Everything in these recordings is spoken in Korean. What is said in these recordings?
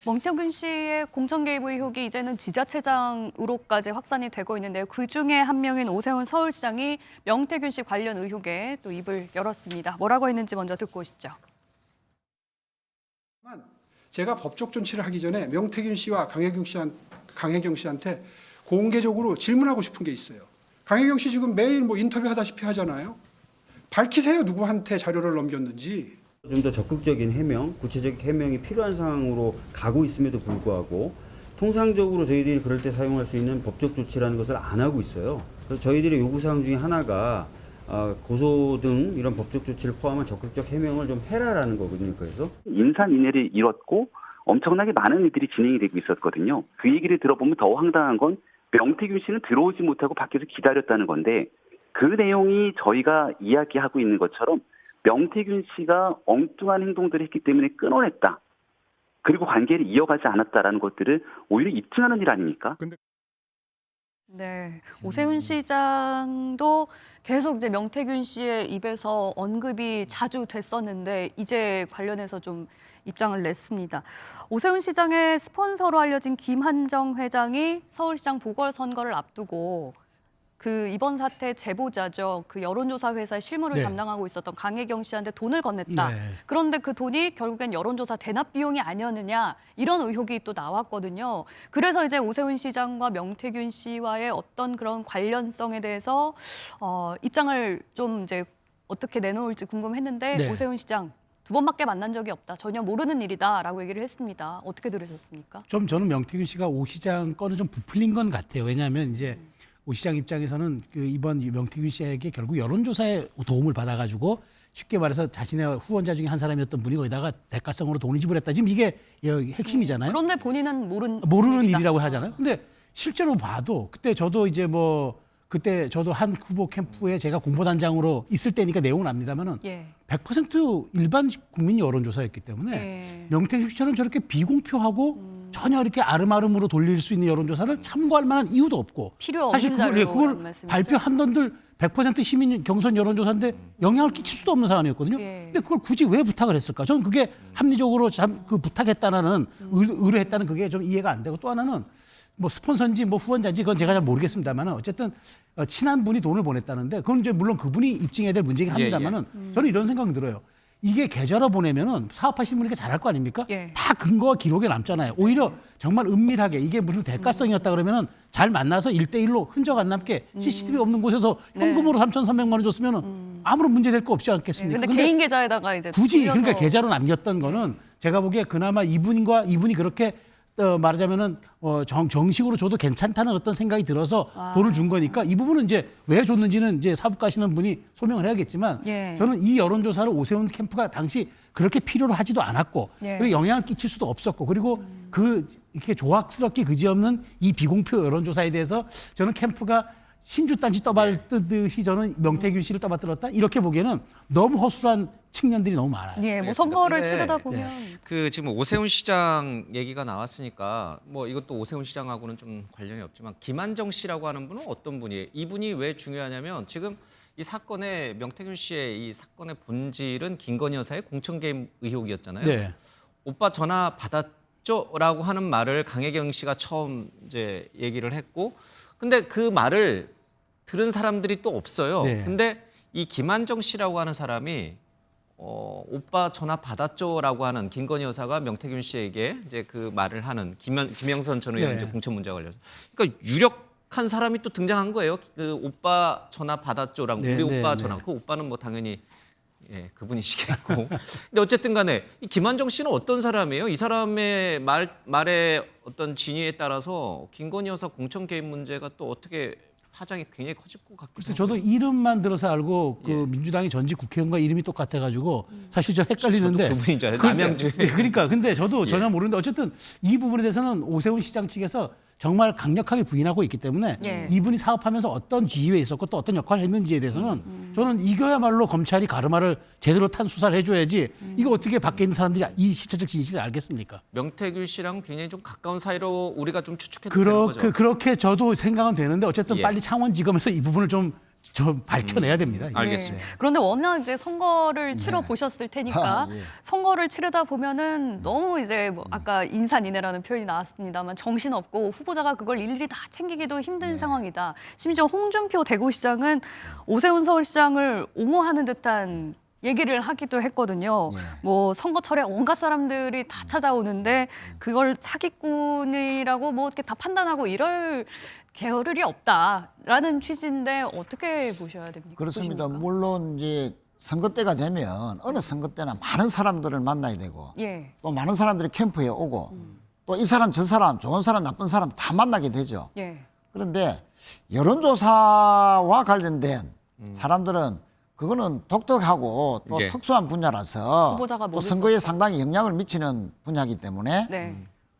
멍태균 씨의 공천 개입 의혹이 이제는 지자체장으로까지 확산이 되고 있는데요. 그중에 한 명인 오세훈 서울시장이 명태균 씨 관련 의혹에 또 입을 열었습니다. 뭐라고 했는지 먼저 듣고 오시죠. 제가 법적 조치를 하기 전에 명태균 씨와 강혜경 씨한테 공개적으로 질문하고 싶은 게 있어요. 강혜경 씨 지금 매일 인터뷰 하다시피 하잖아요. 밝히세요. 누구한테 자료를 넘겼는지. 좀 더 적극적인 해명, 구체적 해명이 필요한 상황으로 가고 있음에도 불구하고 통상적으로 저희들이 그럴 때 사용할 수 있는 법적 조치라는 것을 안 하고 있어요. 그래서 저희들의 요구사항 중에 하나가 고소 등 이런 법적 조치를 포함한 적극적 해명을 좀 해라라는 거거든요. 그래서 인산인해를 이뤘고 엄청나게 많은 일들이 진행이 되고 있었거든요. 그 얘기를 들어보면 더 황당한 건 명태균 씨는 들어오지 못하고 밖에서 기다렸다는 건데 그 내용이 저희가 이야기하고 있는 것처럼 명태균 씨가 엉뚱한 행동들을 했기 때문에 끊어냈다. 그리고 관계를 이어가지 않았다라는 것들을 오히려 입증하는 일 아닙니까? 네, 오세훈 시장도 계속 이제 명태균 씨의 입에서 언급이 자주 됐었는데 이제 관련해서 좀 입장을 냈습니다. 오세훈 시장의 스폰서로 알려진 김한정 회장이 서울시장 보궐선거를 앞두고 그 이번 사태 제보자죠. 그 여론조사 회사의 실무를 담당하고 있었던 강혜경 씨한테 돈을 건넸다. 그런데 그 돈이 결국엔 여론조사 대납 비용이 아니었느냐 이런 의혹이 또 나왔거든요. 그래서 이제 오세훈 시장과 명태균 씨와의 어떤 그런 관련성에 대해서 입장을 좀 이제 어떻게 내놓을지 궁금했는데 오세훈 시장 두 번밖에 만난 적이 없다. 전혀 모르는 일이다라고 얘기를 했습니다. 어떻게 들으셨습니까? 좀 저는 명태균 씨가 오 시장 거는 좀 부풀린 건 같아요. 왜냐하면 이제 오 시장 입장에서는 그 이번 명태균 씨에게 결국 여론조사에 도움을 받아가지고 쉽게 말해서 자신의 후원자 중에 한 사람이었던 분이 거기다가 대가성으로 돈을 지불했다. 지금 이게 핵심이잖아요. 그런데 본인은 모르는 일이라고 하잖아요. 근데 실제로 봐도 그때 저도 이제 그때 저도 한 후보 캠프에 제가 공보단장으로 있을 때니까 내용은 압니다만은 100% 일반 국민 여론조사였기 때문에 명태균 씨처럼 저렇게 비공표하고 전혀 이렇게 아름아름으로 돌릴 수 있는 여론조사를 참고할 만한 이유도 없고 필요 사실 없는 그걸 말씀이시죠? 발표한던들 100% 시민 경선 여론조사인데 영향을 끼칠 수도 없는 사안이었거든요. 근데 그걸 굳이 왜 부탁을 했을까? 저는 그게 합리적으로 그 부탁했다는 의뢰했다는 그게 좀 이해가 안 되고 또 하나는 스폰서인지 후원자인지 그건 제가 잘 모르겠습니다만은 어쨌든 친한 분이 돈을 보냈다는데 그건 이제 물론 그분이 입증해야 될 문제긴 합니다만은 저는 이런 생각이 들어요. 이게 계좌로 보내면은 사업하시는 분이니까 잘할 거 아닙니까? 다 근거와 기록에 남잖아요. 오히려 정말 은밀하게 이게 무슨 대가성이었다 그러면은 잘 만나서 1대1로 흔적 안 남게 CCTV 없는 곳에서 현금으로 3,300만 원 줬으면은 아무런 문제 될 거 없지 않겠습니까? 근데 개인 계좌에다가 이제 굳이 그러니까 계좌로 남겼던 거는 제가 보기에 그나마 이분이 그렇게 말하자면은 정식으로 줘도 괜찮다는 어떤 생각이 들어서 돈을 준 거니까 이 부분은 이제 왜 줬는지는 이제 사업가시는 분이 소명을 해야겠지만 저는 이 여론조사를 오세훈 캠프가 당시 그렇게 필요로 하지도 않았고 그리고 영향을 끼칠 수도 없었고 그리고 이렇게 조악스럽게 그지없는 이 비공표 여론조사에 대해서 저는 캠프가 신주단지 떠받들듯이 저는 명태균 씨를 떠받들었다 이렇게 보기에는 너무 허술한 측면들이 너무 많아요. 선거를 치르다 보면 지금 오세훈 시장 얘기가 나왔으니까 이것도 오세훈 시장하고는 좀 관련이 없지만 김한정 씨라고 하는 분은 어떤 분이에요? 이분이 왜 중요하냐면 지금 이 사건의 명태균 씨의 이 사건의 본질은 김건희 여사의 공천 개입 의혹이었잖아요. 오빠 전화 받았죠라고 하는 말을 강혜경 씨가 처음 이제 얘기를 했고 근데 그 말을 들은 사람들이 또 없어요. 근데 이 김한정 씨라고 하는 사람이 오빠 전화 받았죠라고 하는 김건희 여사가 명태균 씨에게 이제 그 말을 하는 김영선 전 의원 이제 공천 문제와 관련해서 그러니까 유력한 사람이 또 등장한 거예요. 그 오빠 전화 받았죠라고 우리 오빠 전화. 그 오빠는 당연히 그분이시겠고. 근데 어쨌든 간에 이 김한정 씨는 어떤 사람이에요? 이 사람의 말의 어떤 진위에 따라서 김건희 여사 공천 개입 문제가 또 어떻게 파장이 굉장히 커질 것 같기도 그래서 저도 이름만 들어서 알고 그 민주당의 전직 국회의원과 이름이 똑같아가지고 사실 저 헷갈리는데. 저도 그분인 줄 알아요. 남양주. 그러니까 근데 저도 전혀 모르는데 어쨌든 이 부분에 대해서는 오세훈 시장 측에서 정말 강력하게 부인하고 있기 때문에 이분이 사업하면서 어떤 지위에 있었고 또 어떤 역할을 했는지에 대해서는 저는 이거야말로 검찰이 가르마를 제대로 탄 수사를 해줘야지 이거 어떻게 밖에 있는 사람들이 이 실체적 진실을 알겠습니까? 명태균 씨랑 굉장히 좀 가까운 사이로 우리가 좀 추측해도 되는 거죠. 그렇게 저도 생각은 되는데 어쨌든 빨리 창원지검에서 이 부분을 좀 좀 밝혀내야 됩니다. 이게. 알겠습니다. 그런데 워낙 이제 선거를 치러 보셨을 테니까 예. 선거를 치르다 보면은 너무 이제 뭐 아까 인산인해라는 표현이 나왔습니다만 정신없고 후보자가 그걸 일일이 다 챙기기도 힘든 상황이다. 심지어 홍준표 대구시장은 오세훈 서울시장을 옹호하는 듯한 얘기를 하기도 했거든요. 뭐 선거철에 온갖 사람들이 다 찾아오는데 그걸 사기꾼이라고 뭐 이렇게 다 판단하고 이럴 게으름이 없다라는 취지인데 어떻게 보셔야 됩니까? 그렇습니다. 보십니까? 물론 이제 선거 때가 되면 어느 선거 때나 많은 사람들을 만나야 되고 예, 또 많은 사람들이 캠프에 오고 또 이 사람 저 사람 좋은 사람 나쁜 사람 다 만나게 되죠. 예, 그런데 여론조사와 관련된 사람들은 그거는 독특하고 또 예. 특수한 분야라서 후보자가 또 모를 수 선거에 없다. 상당히 영향을 미치는 분야이기 때문에 네,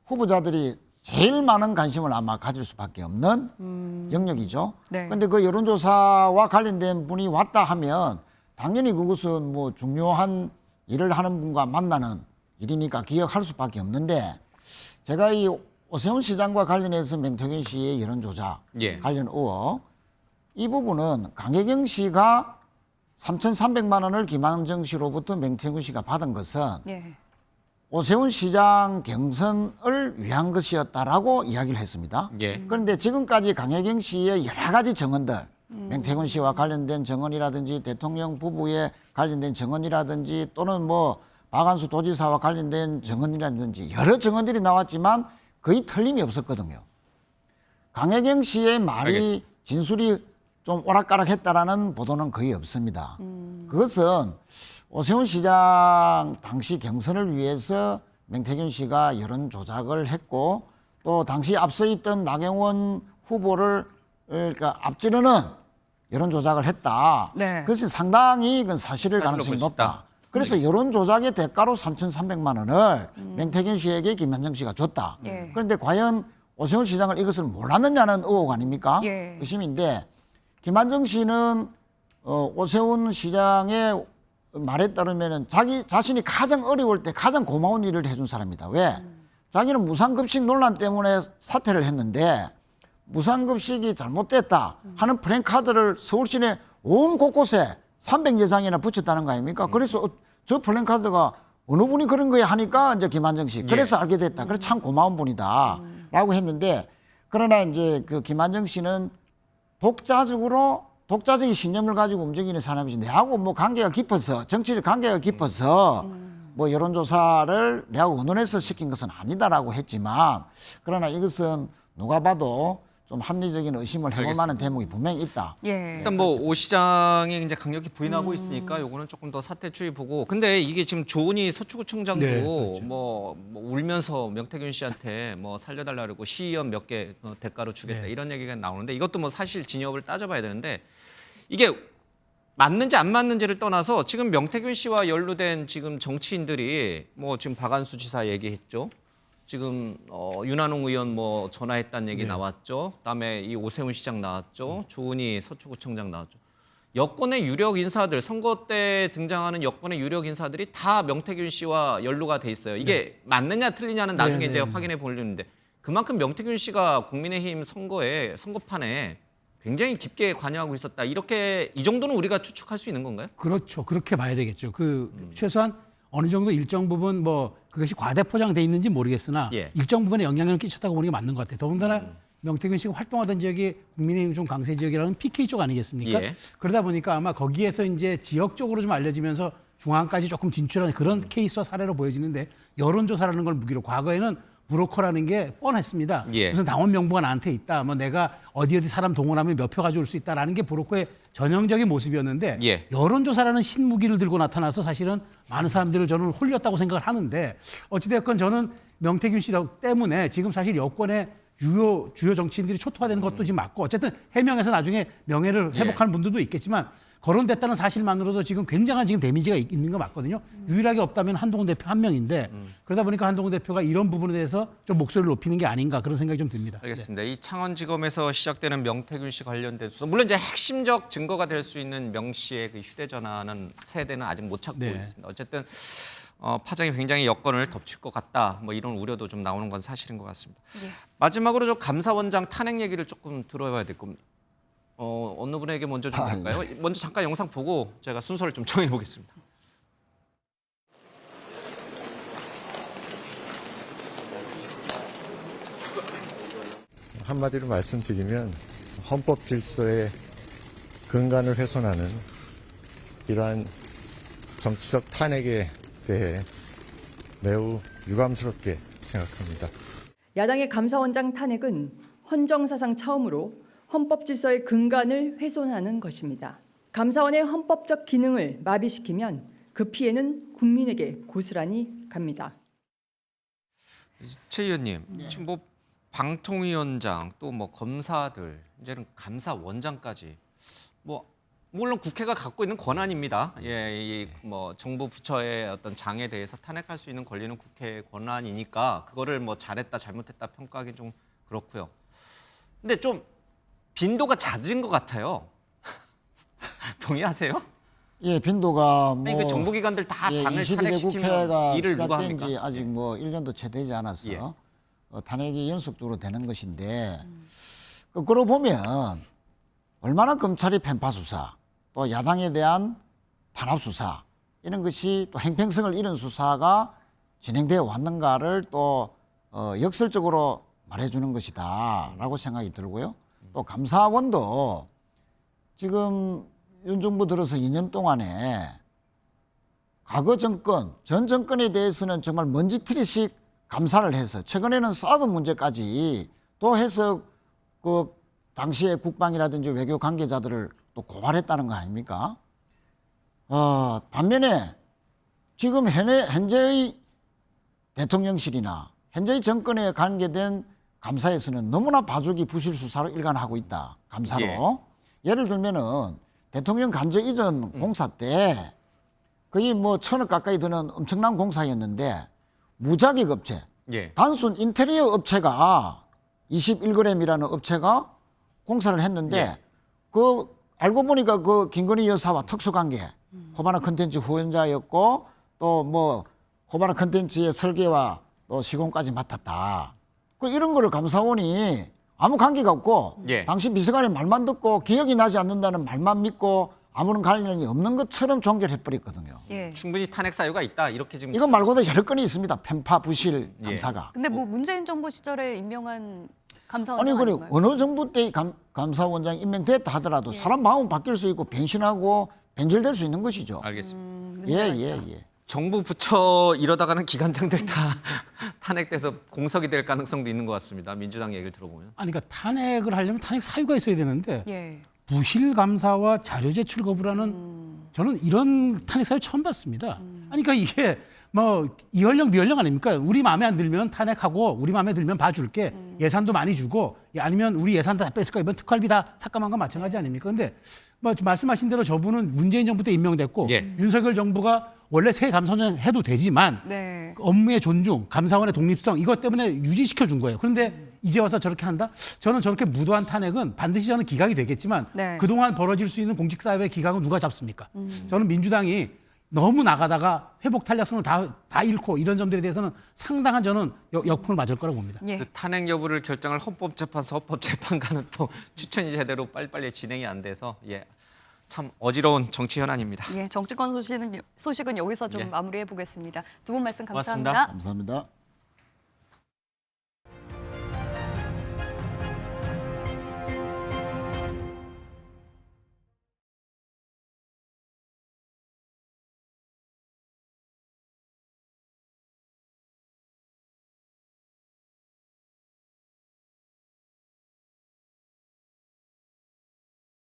후보자들이 제일 많은 관심을 아마 가질 수밖에 없는 영역이죠. 네. 그런데 그 여론조사와 관련된 분이 왔다 하면 당연히 그것은 뭐 중요한 일을 하는 분과 만나는 일이니까 기억할 수밖에 없는데 제가 이 오세훈 시장과 관련해서 명태균 씨의 여론조사 예. 관련 의혹 이 부분은 강혜경 씨가 3,300만 원을 김한정 씨로부터 명태균 씨가 받은 것은 예, 오세훈 시장 경선을 위한 것이었다라고 이야기를 했습니다. 예. 그런데 지금까지 강혜경 씨의 여러 가지 정언들, 명태균 씨와 관련된 정언이라든지 대통령 부부에 관련된 정언이라든지 또는 뭐 박한수 도지사와 관련된 정언이라든지 여러 정언들이 나왔지만 거의 틀림이 없었거든요. 강혜경 씨의 말이 알겠습니다. 진술이 좀 오락가락했다라는 보도는 거의 없습니다. 그것은 오세훈 시장 당시 경선을 위해서 명태균 씨가 여론 조작을 했고 또 당시 앞서 있던 나경원 후보를 그러니까 앞지르는 여론 조작을 했다. 네. 그것이 상당히 그 사실일 사실로 가능성이 볼 수 높다. 있다. 그래서 여론 조작의 대가로 3,300만 원을 명태균 씨에게 김현정 씨가 줬다. 예. 그런데 과연 오세훈 시장을 이것을 몰랐느냐는 의혹 아닙니까? 예. 의심인데 김한정 씨는 오세훈 시장의 말에 따르면 자기 자신이 가장 어려울 때 가장 고마운 일을 해준 사람이다. 왜? 자기는 무상급식 논란 때문에 사퇴를 했는데 무상급식이 잘못됐다 하는 플랜카드를 서울시내 온 곳곳에 300여 장이나 붙였다는 거 아닙니까? 그래서 저 플랜카드가 어느 분이 그런 거야 하니까 이제 김한정 씨. 그래서 알게 됐다. 그래서 참 고마운 분이다. 라고 했는데 그러나 이제 그 김한정 씨는 독자적인 신념을 가지고 움직이는 사람이지 내하고 뭐 관계가 깊어서 정치적 관계가 깊어서 뭐 여론조사를 내하고 의논해서 시킨 것은 아니다라고 했지만 그러나 이것은 누가 봐도 좀 합리적인 의심을 해볼 만한 대목이 분명히 있다. 예. 일단 뭐 오 시장이 이제 강력히 부인하고 있으니까 요거는 조금 더 사태 추이 보고. 근데 이게 지금 조은희 서초구청장도 네, 그렇죠. 뭐 울면서 명태균 씨한테 뭐 살려달라 그러고 시의원 몇 개 대가로 주겠다 네. 이런 얘기가 나오는데 이것도 뭐 사실 진협을 따져봐야 되는데 이게 맞는지 안 맞는지를 떠나서 지금 명태균 씨와 연루된 지금 정치인들이 뭐 지금 박한수 지사 얘기했죠. 지금 윤한홍 의원 뭐 전화했다는 얘기 나왔죠. 그다음에 이 오세훈 시장 나왔죠. 조은희 서초구청장 나왔죠. 여권의 유력 인사들 선거 때 등장하는 여권의 유력 인사들이 다 명태균 씨와 연루가 돼 있어요. 이게 맞느냐 틀리냐는 나중에 이제 확인해 보려는데 그만큼 명태균 씨가 국민의힘 선거판에 굉장히 깊게 관여하고 있었다. 이렇게 이 정도는 우리가 추측할 수 있는 건가요? 그렇죠. 그렇게 봐야 되겠죠. 최소한 어느 정도 일정 부분 뭐 그것이 과대 포장돼 있는지 모르겠으나 예. 일정 부분에 영향을 끼쳤다고 보는 게 맞는 것 같아요. 더군다나 명태균 씨가 활동하던 지역이 국민의힘 좀 강세 지역이라는 PK 쪽 아니겠습니까? 예. 그러다 보니까 아마 거기에서 이제 지역적으로 좀 알려지면서 중앙까지 조금 진출하는 그런 케이스와 사례로 보여지는데 여론조사라는 걸 무기로 과거에는 브로커라는 게 뻔했습니다. 예. 무슨 당원 명부가 나한테 있다. 뭐 내가 어디 사람 동원하면 몇 표 가져올 수 있다라는 게 브로커의 전형적인 모습이었는데 예. 여론조사라는 신무기를 들고 나타나서 사실은 많은 사람들을 저는 홀렸다고 생각을 하는데 어찌됐건 저는 명태균 씨 때문에 지금 사실 여권의 주요 정치인들이 초토화되는 것도 지금 맞고 어쨌든 해명해서 나중에 명예를 회복하는 분들도 있겠지만 거론됐다는 사실만으로도 지금 굉장한 지금 데미지가 있는 거 맞거든요. 유일하게 없다면 한동훈 대표 한 명인데 그러다 보니까 한동훈 대표가 이런 부분에 대해서 좀 목소리를 높이는 게 아닌가 그런 생각이 좀 듭니다. 알겠습니다. 이 창원지검에서 시작되는 명태균 씨 관련된 수사, 물론 이제 핵심적 증거가 될 수 있는 명 씨의 그 휴대전화는 세대는 아직 못 찾고 네. 있습니다. 어쨌든 파장이 굉장히 여건을 덮칠 것 같다. 뭐 이런 우려도 좀 나오는 건 사실인 것 같습니다. 마지막으로 저 감사원장 탄핵 얘기를 조금 들어봐야 될 겁니다. 어느 분에게 먼저 좀 할까요? 먼저 잠깐 영상 보고 제가 순서를 좀 정해 보겠습니다. 한마디로 말씀드리면 헌법 질서의 근간을 훼손하는 이러한 정치적 탄핵에 대해 매우 유감스럽게 생각합니다. 야당의 감사원장 탄핵은 헌정사상 처음으로 헌법 질서의 근간을 훼손하는 것입니다. 감사원의 헌법적 기능을 마비시키면 그 피해는 국민에게 고스란히 갑니다. 최 의원님, 지금 뭐 방통위원장 또 뭐 검사들 이제는 감사원장까지 뭐 물론 국회가 갖고 있는 권한입니다. 예, 뭐 정부 부처의 어떤 장에 대해서 탄핵할 수 있는 권리는 국회의 권한이니까 그거를 뭐 잘했다 잘못했다 평가하기 좀 그렇고요. 근데 좀 빈도가 잦은 것 같아요. 동의하세요? 예, 빈도가 뭐 아니, 그 정부기관들 다 장을 22대 탄핵시키면 국회가 일을 누가 시작된 합니까? 지 아직 뭐 1년도 채 되지 않아서 예. 탄핵이 연속적으로 되는 것인데 거꾸로 보면 얼마나 검찰이 편파 수사 또 야당에 대한 탄압 수사 이런 것이 또 행평성을 잃은 수사가 진행되어 왔는가를 또 역설적으로 말해주는 것이다라고 생각이 들고요. 또 감사원도 지금 윤 정부 들어서 2년 동안에 과거 정권, 전 정권에 대해서는 정말 먼지트리식 감사를 해서 최근에는 사드 문제까지 또 해서 그 당시의 국방이라든지 외교 관계자들을 또 고발했다는 거 아닙니까? 반면에 지금 현재의 대통령실이나 현재의 정권에 관계된 감사에서는 너무나 봐주기 부실 수사로 일관하고 있다. 감사로. 예. 예를 들면은 대통령 간저 이전 공사 때 거의 뭐 1,000억 가까이 드는 엄청난 공사였는데 무자격 업체, 예. 단순 인테리어 업체가 21g이라는 업체가 공사를 했는데 예. 그 알고 보니까 그 김건희 여사와 특수관계, 호바나 컨텐츠 후원자였고 또 뭐 호바나 컨텐츠의 설계와 또 시공까지 맡았다. 그 이런 거를 감사원이 아무 관계가 없고 예. 당시 비서관의 말만 듣고 기억이 나지 않는다는 말만 믿고 아무런 관련이 없는 것처럼 종결해버렸거든요. 예. 충분히 탄핵 사유가 있다 이렇게 지금 이거 말고도 여러 건이 있습니다. 편파, 부실, 예. 감사가. 근데 뭐 문재인 정부 시절에 임명한 아니 감사원장 그래 아닌가요? 어느 정부 때 감사원장 임명됐다 하더라도 사람 마음 바뀔 수 있고 변신하고 변질될 수 있는 것이죠. 알겠습니다. 예. 정부 부처 이러다가는 기관장들 다 탄핵돼서 공석이 될 가능성도 있는 것 같습니다. 민주당 얘기를 들어보면. 아니 그러니까 탄핵을 하려면 탄핵 사유가 있어야 되는데 예. 부실 감사와 자료 제출 거부라는 저는 이런 탄핵 사유 처음 봤습니다. 아니 그러니까 이게 뭐 이연령 미연령 아닙니까? 우리 마음에 안 들면 탄핵하고 우리 마음에 들면 봐줄게. 예산도 많이 주고 아니면 우리 예산 다 뺐을 거 이번 특활비 다 삭감한 거 마찬가지 아닙니까? 근데 뭐 말씀하신 대로 저분은 문재인 정부 때 임명됐고 예. 윤석열 정부가 원래 새 감사원장 해도 되지만 네. 업무의 존중, 감사원의 독립성 이것 때문에 유지시켜 준 거예요. 그런데 이제 와서 저렇게 한다? 저는 저렇게 무도한 탄핵은 반드시 저는 기각이 되겠지만 네. 그동안 벌어질 수 있는 공직사회의 기각은 누가 잡습니까? 저는 민주당이 너무 나가다가 회복 탄력성을 다 잃고 이런 점들에 대해서는 상당한 저는 역풍을 맞을 거라고 봅니다. 예. 그 탄핵 여부를 결정할 헌법재판소 헌법재판관은 또 추천이 제대로 빨리빨리 진행이 안 돼서 참 어지러운 정치 현안입니다. 예, 정치권 소식은 여기서 좀 예. 마무리해 보겠습니다. 두 분 말씀 고맙습니다. 감사합니다. 감사합니다.